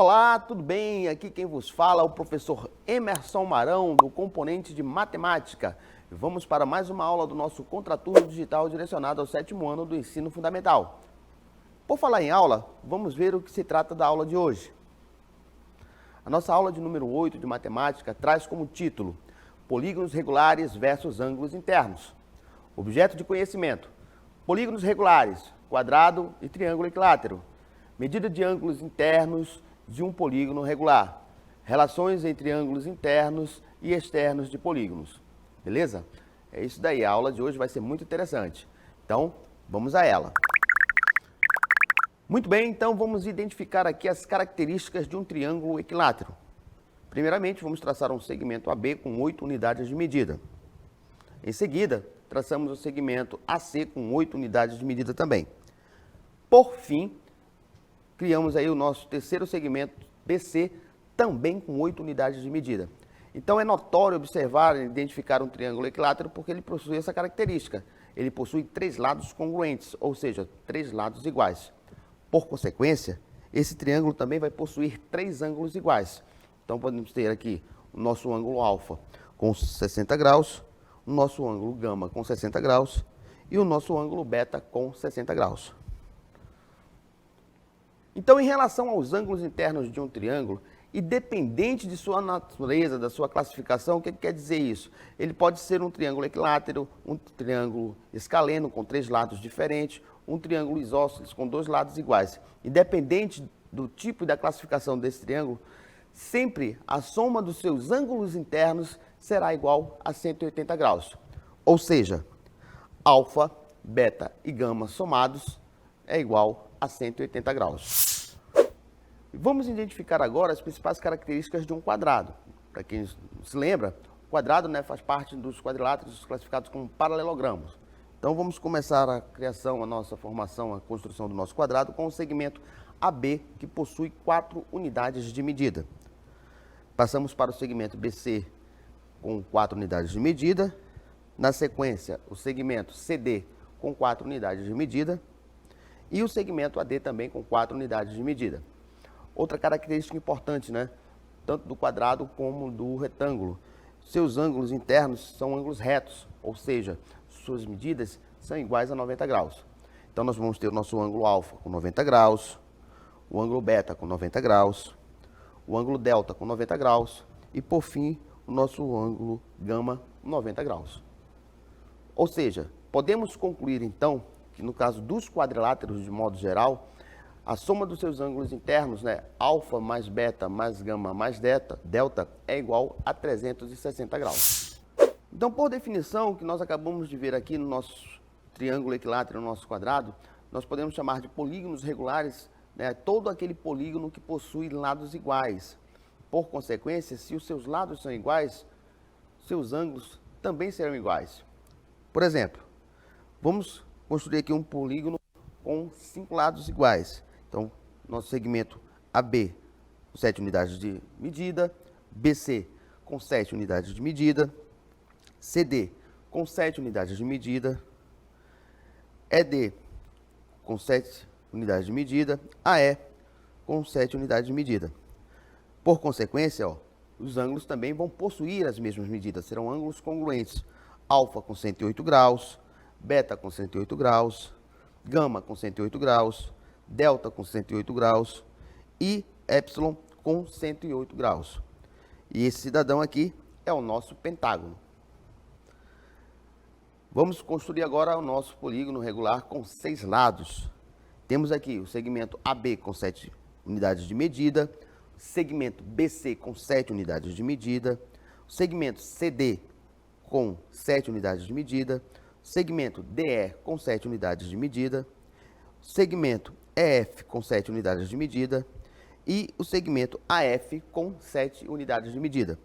Olá, tudo bem? Aqui quem vos fala é o professor Emerson Marão, do componente de matemática. Vamos para mais uma aula do nosso Contraturno Digital direcionado ao 7º ano do ensino fundamental. Por falar em aula, vamos ver o que se trata da aula de hoje. A nossa aula de número 8 de matemática traz como título Polígonos regulares versus ângulos internos. Objeto de conhecimento: polígonos regulares, quadrado e triângulo equilátero. Medida de ângulos internos de um polígono regular. Relações entre ângulos internos e externos de polígonos. Beleza? É isso daí, a aula de hoje vai ser muito interessante. Então, vamos a ela. Muito bem, então vamos identificar aqui as características de um triângulo equilátero. Primeiramente, vamos traçar um segmento AB com 8 unidades de medida. Em seguida, traçamos o segmento AC com 8 unidades de medida também. Por fim, criamos aí o nosso terceiro segmento BC, também com 8 unidades de medida. Então é notório observar e identificar um triângulo equilátero porque ele possui essa característica. Ele possui 3 lados congruentes, ou seja, 3 lados iguais. Por consequência, esse triângulo também vai possuir 3 ângulos iguais. Então podemos ter aqui o nosso ângulo alfa com 60 graus, o nosso ângulo gama com 60 graus e o nosso ângulo beta com 60 graus. Então, em relação aos ângulos internos de um triângulo, independente de sua natureza, da sua classificação, o que quer dizer isso? Ele pode ser um triângulo equilátero, um triângulo escaleno com 3 lados diferentes, um triângulo isósceles com 2 lados iguais. Independente do tipo e da classificação desse triângulo, sempre a soma dos seus ângulos internos será igual a 180 graus. Ou seja, alfa, beta e gama somados é igual a 180 graus. Vamos identificar agora as principais características de um quadrado. Para quem se lembra, o quadrado faz parte dos quadriláteros classificados como paralelogramos. Então vamos começar a criação, a nossa formação, a construção do nosso quadrado com o segmento AB, que possui 4 unidades de medida. Passamos para o segmento BC com 4 unidades de medida. Na sequência, o segmento CD com 4 unidades de medida. E o segmento AD também com 4 unidades de medida. Outra característica importante, tanto do quadrado como do retângulo. Seus ângulos internos são ângulos retos, ou seja, suas medidas são iguais a 90 graus. Então nós vamos ter o nosso ângulo alfa com 90 graus, o ângulo beta com 90 graus, o ângulo delta com 90 graus e, por fim, o nosso ângulo gama com 90 graus. Ou seja, podemos concluir então que no caso dos quadriláteros de modo geral, a soma dos seus ângulos internos, alfa mais beta mais gama mais delta, é igual a 360 graus. Então, por definição, o que nós acabamos de ver aqui no nosso triângulo equilátero, no nosso quadrado, nós podemos chamar de polígonos regulares, todo aquele polígono que possui lados iguais. Por consequência, se os seus lados são iguais, seus ângulos também serão iguais. Por exemplo, vamos construir aqui um polígono com 5 lados iguais. Então, nosso segmento AB com 7 unidades de medida, BC com 7 unidades de medida, CD com 7 unidades de medida, ED com 7 unidades de medida, AE com 7 unidades de medida. Por consequência, os ângulos também vão possuir as mesmas medidas, serão ângulos congruentes. Alfa com 108 graus, beta com 108 graus, gama com 108 graus, delta com 108 graus e epsilon com 108 graus. E esse cidadão aqui é o nosso pentágono. Vamos construir agora o nosso polígono regular com 6 lados. Temos aqui o segmento AB com 7 unidades de medida, segmento BC com 7 unidades de medida, segmento CD com 7 unidades de medida, segmento DE com 7 unidades de medida, segmento EF com 7 unidades de medida e o segmento AF com 7 unidades de medida.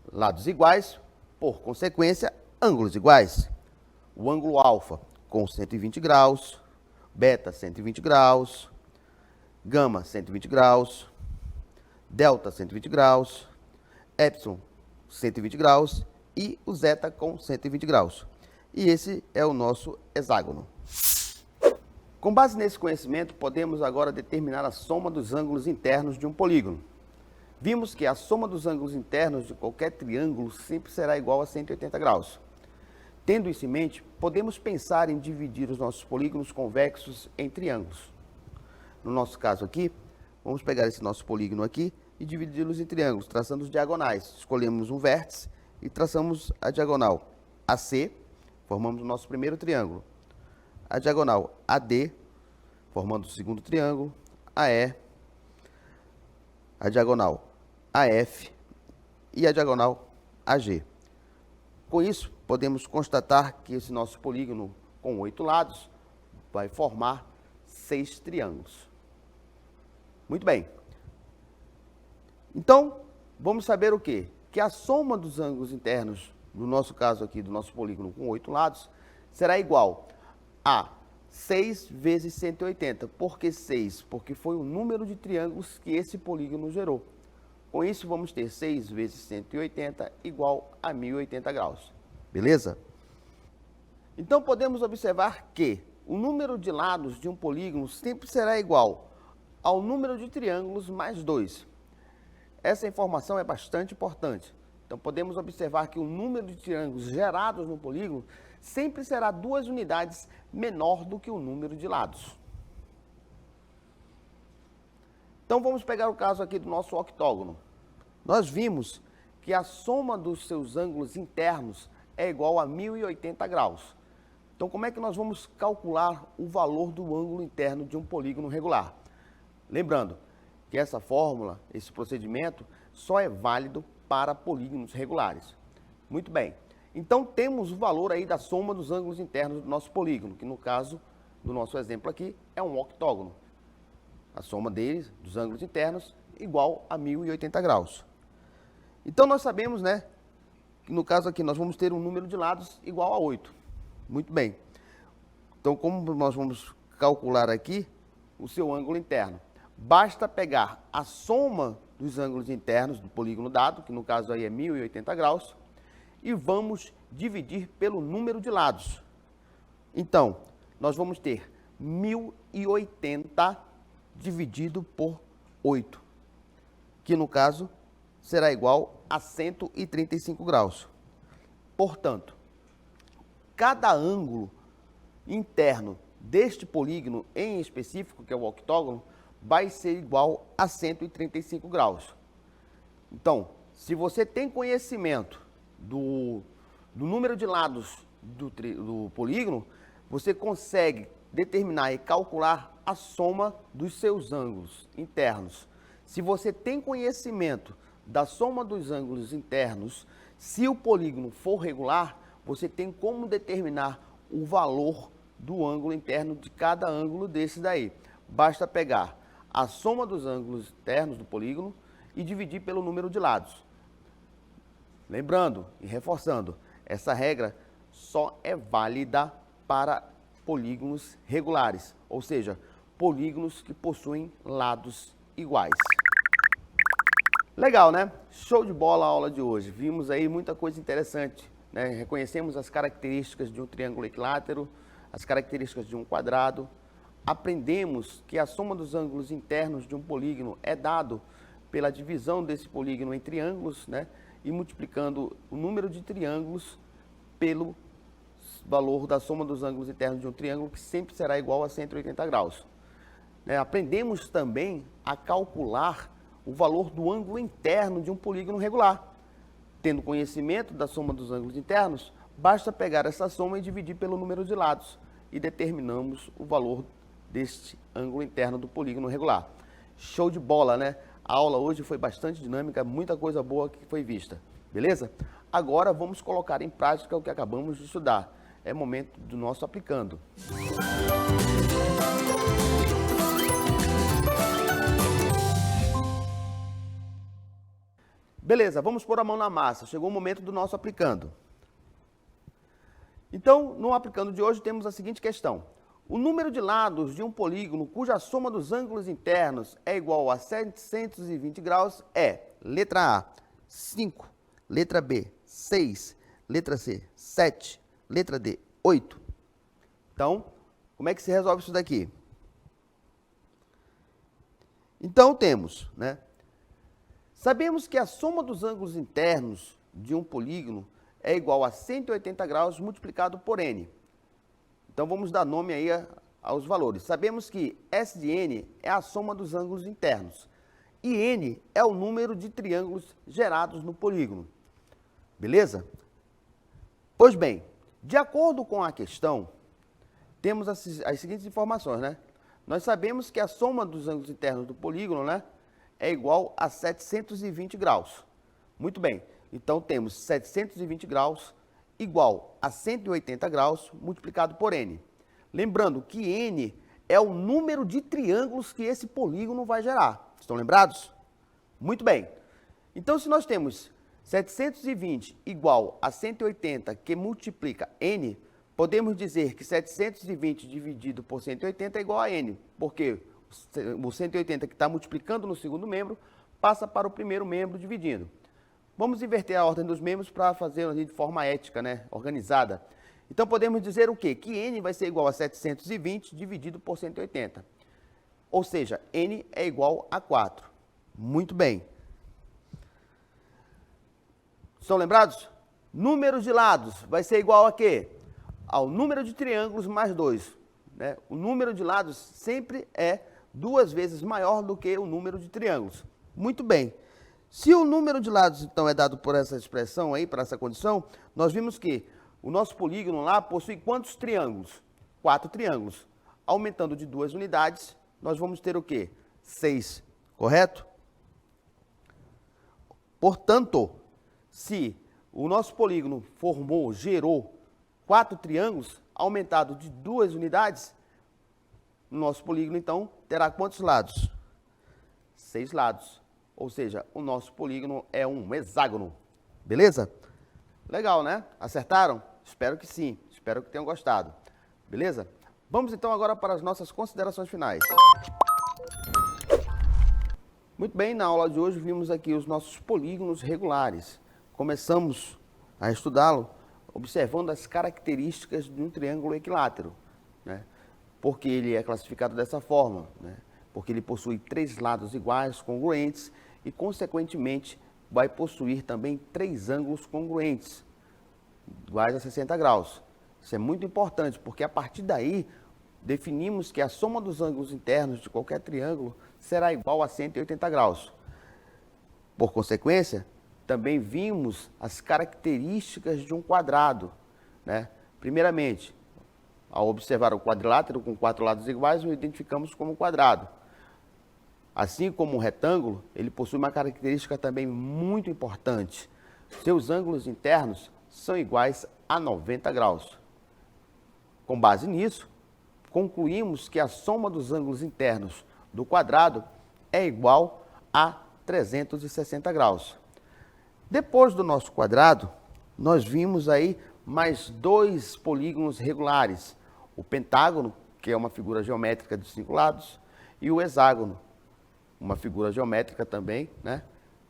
Lados iguais, por consequência, ângulos iguais. O ângulo alfa com 120 graus, beta 120 graus, gama 120 graus, delta 120 graus, epsilon 120 graus e o zeta com 120 graus. E esse é o nosso hexágono. Com base nesse conhecimento, podemos agora determinar a soma dos ângulos internos de um polígono. Vimos que a soma dos ângulos internos de qualquer triângulo sempre será igual a 180 graus. Tendo isso em mente, podemos pensar em dividir os nossos polígonos convexos em triângulos. No nosso caso aqui, vamos pegar esse nosso polígono aqui e dividi-los em triângulos, traçando os diagonais. Escolhemos um vértice e traçamos a diagonal AC, formamos o nosso primeiro triângulo. A diagonal AD, formando o segundo triângulo, AE, a diagonal AF e a diagonal AG. Com isso, podemos constatar que esse nosso polígono com 8 lados vai formar 6 triângulos. Muito bem. Então, vamos saber o quê? Que a soma dos ângulos internos, no nosso caso aqui, do nosso polígono com 8 lados, será igual a 6 vezes 180. Por que 6? Porque foi o número de triângulos que esse polígono gerou. Com isso, vamos ter 6 vezes 180 igual a 1080 graus. Beleza? Então, podemos observar que o número de lados de um polígono sempre será igual ao número de triângulos mais 2. Essa informação é bastante importante. Então, podemos observar que o número de triângulos gerados no polígono sempre será 2 unidades menor do que o número de lados. Então, vamos pegar o caso aqui do nosso octógono. Nós vimos que a soma dos seus ângulos internos é igual a 1080 graus. Então, como é que nós vamos calcular o valor do ângulo interno de um polígono regular? Lembrando que essa fórmula, esse procedimento, só é válido para polígonos regulares. Muito bem. Então, temos o valor aí da soma dos ângulos internos do nosso polígono, que no caso do nosso exemplo aqui é um octógono. A soma deles, dos ângulos internos, igual a 1080 graus. Então, nós sabemos, né, que no caso aqui nós vamos ter um número de lados igual a 8. Muito bem. Então, como nós vamos calcular aqui o seu ângulo interno? Basta pegar a soma dos ângulos internos do polígono dado, que no caso aí é 1080 graus, e vamos dividir pelo número de lados. Então, nós vamos ter 1080 dividido por 8, que no caso será igual a 135 graus. Portanto, cada ângulo interno deste polígono em específico, que é o octógono, vai ser igual a 135 graus. Então, se você tem conhecimento do número de lados do polígono, você consegue determinar e calcular a soma dos seus ângulos internos. Se você tem conhecimento da soma dos ângulos internos, se o polígono for regular, você tem como determinar o valor do ângulo interno de cada ângulo desse daí. Basta pegar a soma dos ângulos internos do polígono e dividir pelo número de lados. Lembrando e reforçando, essa regra só é válida para polígonos regulares, ou seja, polígonos que possuem lados iguais. Legal, né? Show de bola a aula de hoje. Vimos aí muita coisa interessante, né? Reconhecemos as características de um triângulo equilátero, as características de um quadrado. Aprendemos que a soma dos ângulos internos de um polígono é dado pela divisão desse polígono em triângulos, né? E multiplicando o número de triângulos pelo valor da soma dos ângulos internos de um triângulo, que sempre será igual a 180 graus. Né? Aprendemos também a calcular o valor do ângulo interno de um polígono regular. Tendo conhecimento da soma dos ângulos internos, basta pegar essa soma e dividir pelo número de lados e determinamos o valor deste ângulo interno do polígono regular. Show de bola, né? A aula hoje foi bastante dinâmica, muita coisa boa que foi vista, beleza? Agora vamos colocar em prática o que acabamos de estudar. É momento do nosso aplicando. Beleza, vamos pôr a mão na massa. Chegou o momento do nosso aplicando. Então, no aplicando de hoje, temos a seguinte questão. O número de lados de um polígono cuja soma dos ângulos internos é igual a 720 graus é, letra A, 5, letra B, 6, letra C, 7, letra D, 8. Então, como é que se resolve isso daqui? Então temos, né? Sabemos que a soma dos ângulos internos de um polígono é igual a 180 graus multiplicado por n. Então vamos dar nome aí aos valores. Sabemos que S de n é a soma dos ângulos internos e n é o número de triângulos gerados no polígono. Beleza? Pois bem, de acordo com a questão, temos as seguintes informações, né? Nós sabemos que a soma dos ângulos internos do polígono, né, é igual a 720 graus. Muito bem, então temos 720 graus igual a 180 graus multiplicado por n. Lembrando que n é o número de triângulos que esse polígono vai gerar. Estão lembrados? Muito bem. Então, se nós temos 720 igual a 180 que multiplica n, podemos dizer que 720 dividido por 180 é igual a n, porque o 180 que está multiplicando no segundo membro passa para o primeiro membro dividindo. Vamos inverter a ordem dos membros para fazer de forma ética, né? Organizada. Então podemos dizer o quê? Que n vai ser igual a 720 dividido por 180. Ou seja, n é igual a 4. Muito bem. Estão lembrados? Número de lados vai ser igual a quê? Ao número de triângulos mais 2. Né? O número de lados sempre é 2 vezes maior do que o número de triângulos. Muito bem. Se o número de lados, então, é dado por essa expressão aí, para essa condição, nós vimos que o nosso polígono lá possui quantos triângulos? 4 triângulos. Aumentando de 2 unidades, nós vamos ter o quê? 6, correto? Portanto, se o nosso polígono gerou 4 triângulos, aumentado de 2 unidades, o nosso polígono, então, terá quantos lados? 6 lados. Ou seja, o nosso polígono é um hexágono. Beleza? Legal, né? Acertaram? Espero que sim. Espero que tenham gostado. Beleza? Vamos, então, agora para as nossas considerações finais. Muito bem, na aula de hoje vimos aqui os nossos polígonos regulares. Começamos a estudá-lo observando as características de um triângulo equilátero, né? Porque ele é classificado dessa forma, né? Porque ele possui 3 lados iguais, congruentes, e, consequentemente, vai possuir também 3 ângulos congruentes, iguais a 60 graus. Isso é muito importante, porque a partir daí, definimos que a soma dos ângulos internos de qualquer triângulo será igual a 180 graus. Por consequência, também vimos as características de um quadrado, né? Primeiramente, ao observar o quadrilátero com 4 lados iguais, o identificamos como quadrado. Assim como o retângulo, ele possui uma característica também muito importante. Seus ângulos internos são iguais a 90 graus. Com base nisso, concluímos que a soma dos ângulos internos do quadrado é igual a 360 graus. Depois do nosso quadrado, nós vimos aí mais 2 polígonos regulares. O pentágono, que é uma figura geométrica de 5 lados, e o hexágono, uma figura geométrica também, né?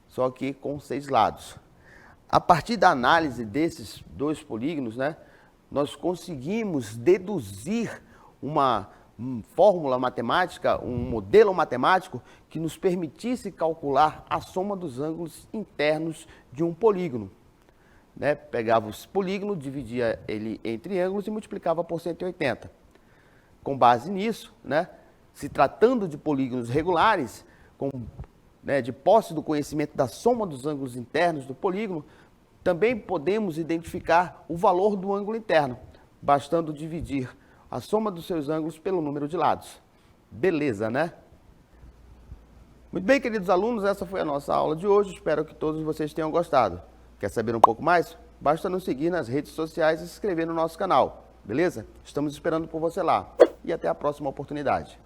Só que com 6 lados. A partir da análise desses 2 polígonos, né, nós conseguimos deduzir uma fórmula matemática, um modelo matemático que nos permitisse calcular a soma dos ângulos internos de um polígono. Né? Pegava esse polígono, dividia ele em triângulos e multiplicava por 180. Com base nisso, né, se tratando de polígonos regulares, de posse do conhecimento da soma dos ângulos internos do polígono, também podemos identificar o valor do ângulo interno, bastando dividir a soma dos seus ângulos pelo número de lados. Beleza, né? Muito bem, queridos alunos, essa foi a nossa aula de hoje. Espero que todos vocês tenham gostado. Quer saber um pouco mais? Basta nos seguir nas redes sociais e se inscrever no nosso canal. Beleza? Estamos esperando por você lá. E até a próxima oportunidade.